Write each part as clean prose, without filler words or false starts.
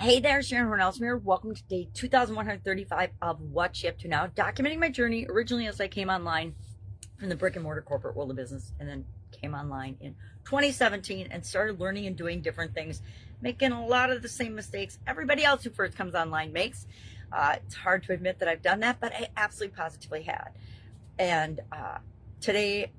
Hey there, Sharon Horne-Ellstrom here. Welcome to day 2135 of What You Up To Now, documenting my journey originally as I came online from the brick and mortar corporate world of business and then came online in 2017 and started learning and doing different things, making a lot of the same mistakes everybody else who first comes online makes. It's hard to admit that I've done that, but I absolutely positively had. And today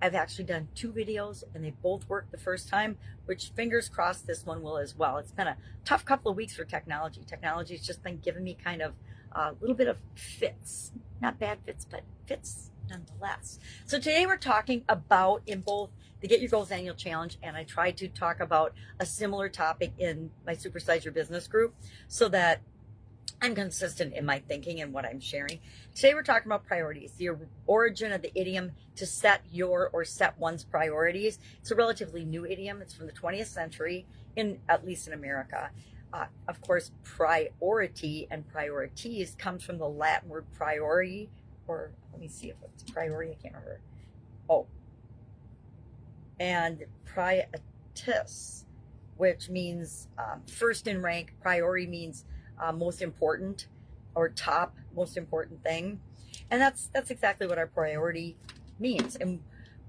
I've actually done 2 videos and they both worked the first time, which fingers crossed this one will as well. It's been a tough couple of weeks for technology. Technology's just been giving me kind of a little bit of fits, not bad fits, but fits nonetheless. So today we're talking about in both the Get Your Goals Annual Challenge, and I tried to talk about a similar topic in my Supersize Your Business group so that I'm consistent in my thinking and what I'm sharing. Today we're talking about priorities, the origin of the idiom to set one's priorities. It's a relatively new idiom. It's from the 20th century, at least in America. Of course, priority and priorities comes from the Latin word priori, or let me see if it's priority, I can't remember. And prioritas, which means first in rank. Priority means most important or top most important thing, and that's exactly what our priority means. And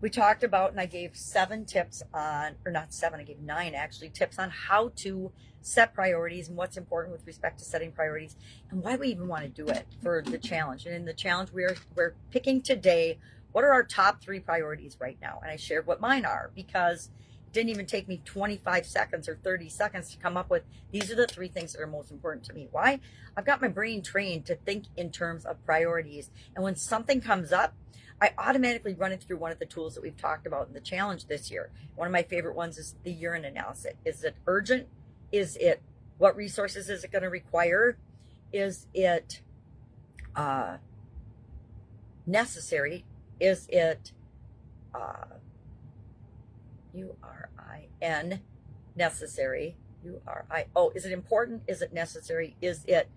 we talked about, and I gave 7 tips on, or not 7, I gave 9 actually tips on how to set priorities and what's important with respect to setting priorities and why we even want to do it for the challenge. And in the challenge we're picking today what are our top 3 priorities right now, and I shared what mine are because didn't even take me 25 seconds or 30 seconds to come up with these are the 3 things that are most important to me. Why? I've got my brain trained to think in terms of priorities. And when something comes up, I automatically run it through one of the tools that we've talked about in the challenge this year. One of my favorite ones is the urine analysis. Is it urgent? Is it, what resources is it going to require? Is it necessary? Is it URIN, necessary, is it important? Is it necessary? Is it,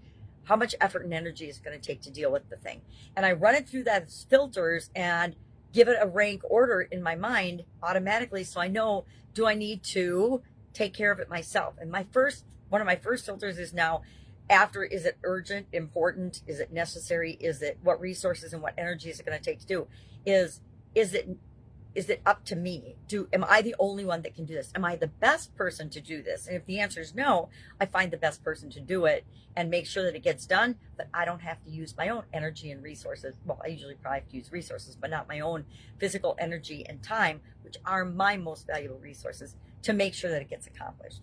how much effort and energy is it going to take to deal with the thing? And I run it through those filters and give it a rank order in my mind automatically, so I know, do I need to take care of it myself? And one of my first filters is now after, is it urgent, important? Is it necessary? Is it, what resources and what energy is it going to take to do? Is it up to me? Am I the only one that can do this? Am I the best person to do this? And if the answer is no, I find the best person to do it and make sure that it gets done, but I don't have to use my own energy and resources. Well, I usually probably have to use resources, but not my own physical energy and time, which are my most valuable resources, to make sure that it gets accomplished.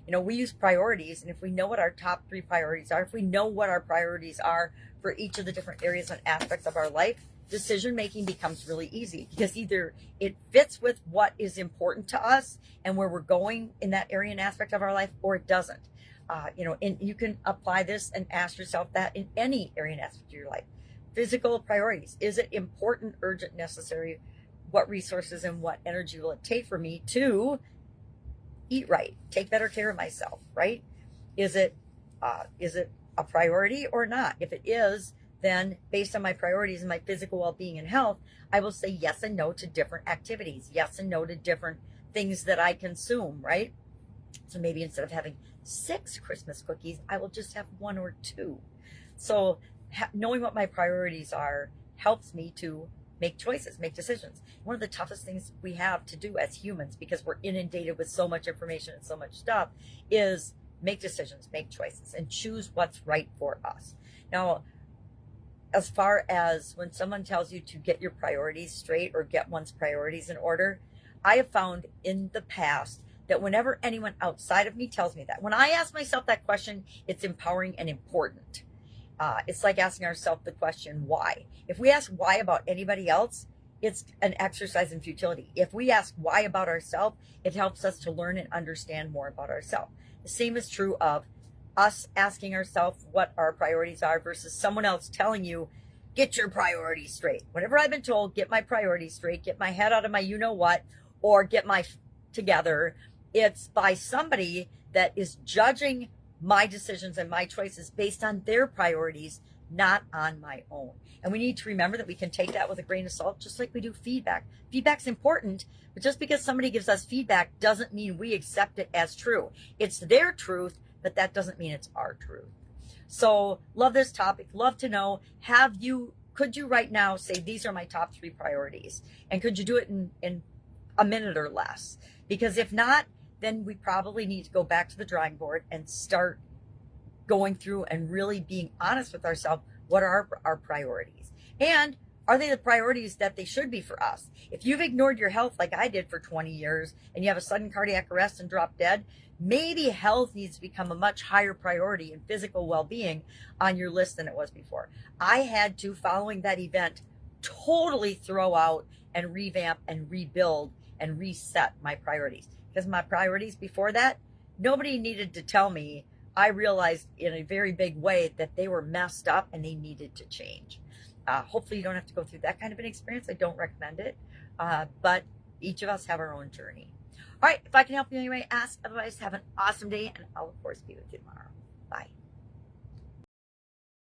You know, we use priorities, and if we know what our top 3 priorities are, if we know what our priorities are for each of the different areas and aspects of our life, decision making becomes really easy because either it fits with what is important to us and where we're going in that area and aspect of our life, or it doesn't. And you can apply this and ask yourself that in any area and aspect of your life. Physical priorities. Is it important, urgent, necessary? What resources and what energy will it take for me to eat right, take better care of myself, right? Is it a priority or not? If it is, then based on my priorities and my physical well-being and health, I will say yes and no to different activities, yes and no to different things that I consume, right? So maybe instead of having 6 Christmas cookies, I will just have 1 or 2. So knowing what my priorities are helps me to make choices, make decisions. One of the toughest things we have to do as humans, because we're inundated with so much information and so much stuff, is make decisions, make choices, and choose what's right for us. Now, as far as when someone tells you to get your priorities straight or get one's priorities in order, I have found in the past that whenever anyone outside of me tells me that, when I ask myself that question, it's empowering and important. It's like asking ourselves the question, why? If we ask why about anybody else, it's an exercise in futility. If we ask why about ourselves, it helps us to learn and understand more about ourselves. The same is true of us asking ourselves what our priorities are versus someone else telling you, get your priorities straight. Whenever I've been told, get my priorities straight, get my head out of my you-know-what, or get my together, it's by somebody that is judging my decisions and my choices based on their priorities, not on my own. And we need to remember that we can take that with a grain of salt, just like we do feedback. Feedback's important, but just because somebody gives us feedback doesn't mean we accept it as true. It's their truth but that doesn't mean it's our truth. So love this topic. Love to know, could you right now say, these are my top 3 priorities? And could you do it in a minute or less? Because if not, then we probably need to go back to the drawing board and start going through and really being honest with ourselves. What are our priorities? And are they the priorities that they should be for us? If you've ignored your health like I did for 20 years and you have a sudden cardiac arrest and drop dead, maybe health needs to become a much higher priority and physical well-being on your list than it was before. I had to, following that event, totally throw out and revamp and rebuild and reset my priorities. Because my priorities before that, nobody needed to tell me. I realized in a very big way that they were messed up and they needed to change. Hopefully you don't have to go through that kind of an experience. I don't recommend it. But each of us have our own journey. All right, if I can help you anyway, ask. Otherwise, have an awesome day, and I'll, of course, be with you tomorrow. Bye.